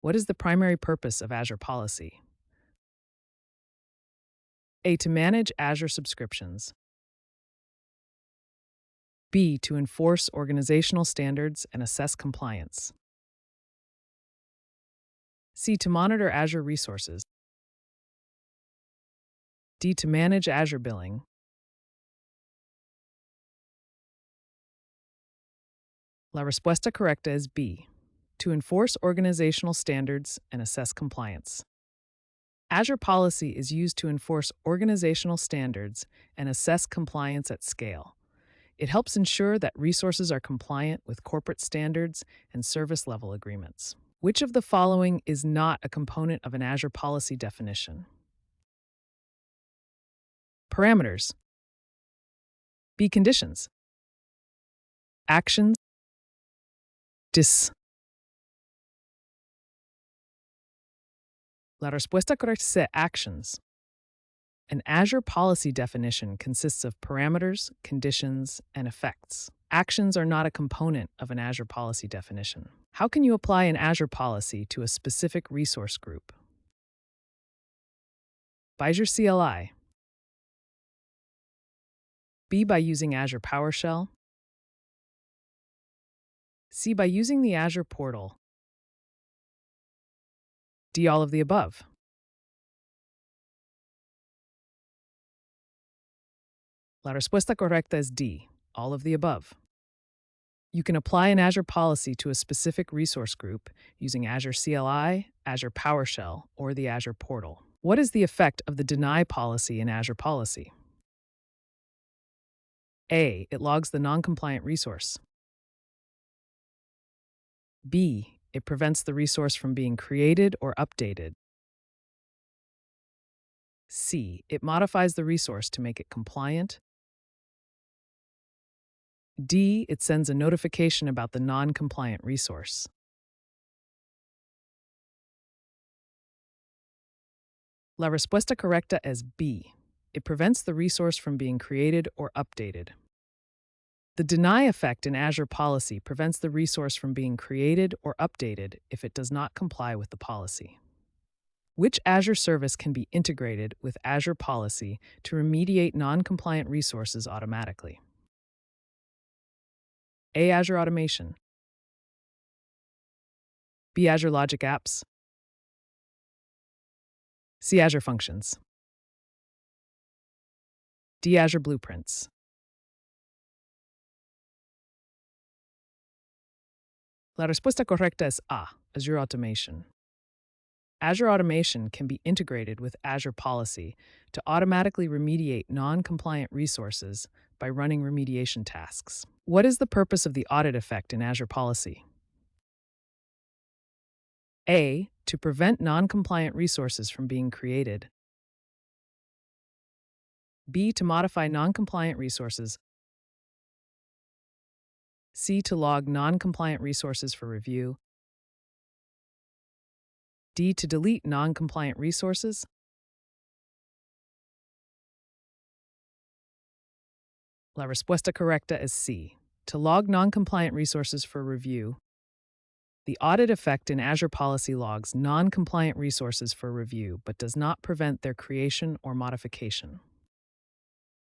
What is the primary purpose of Azure Policy? A. To manage Azure subscriptions. B. To enforce organizational standards and assess compliance. C. To monitor Azure resources. D. To manage Azure billing. La respuesta correcta es B. To enforce organizational standards and assess compliance. Azure Policy is used to enforce organizational standards and assess compliance at scale. It helps ensure that resources are compliant with corporate standards and service level agreements. Which of the following is not a component of an Azure Policy definition? Parameters. B. Conditions. Actions. Dis. La respuesta correcta es actions. An Azure Policy definition consists of parameters, conditions, and effects. Actions are not a component of an Azure Policy definition. How can you apply an Azure Policy to a specific resource group? By Azure CLI. B. By using Azure PowerShell. C. By using the Azure portal. D. All of the above. La respuesta correcta es D. All of the above. You can apply an Azure Policy to a specific resource group using Azure CLI, Azure PowerShell, or the Azure portal. What is the effect of the deny policy in Azure Policy? A. It logs the non-compliant resource. B. It prevents the resource from being created or updated. C. It modifies the resource to make it compliant. D. It sends a notification about the non-compliant resource. La respuesta correcta es B. It prevents the resource from being created or updated. The deny effect in Azure Policy prevents the resource from being created or updated if it does not comply with the policy. Which Azure service can be integrated with Azure Policy to remediate non-compliant resources automatically? A. Azure Automation. B. Azure Logic Apps. C. Azure Functions. D. Azure Blueprints. La respuesta correcta es A. Azure Automation. Azure Automation can be integrated with Azure Policy to automatically remediate non-compliant resources by running remediation tasks. What is the purpose of the audit effect in Azure Policy? A. To prevent non-compliant resources from being created. B. To modify non-compliant resources. C. To log non-compliant resources for review. D. To delete non-compliant resources. La respuesta correcta es C. To log non-compliant resources for review. The audit effect in Azure Policy logs non-compliant resources for review but does not prevent their creation or modification.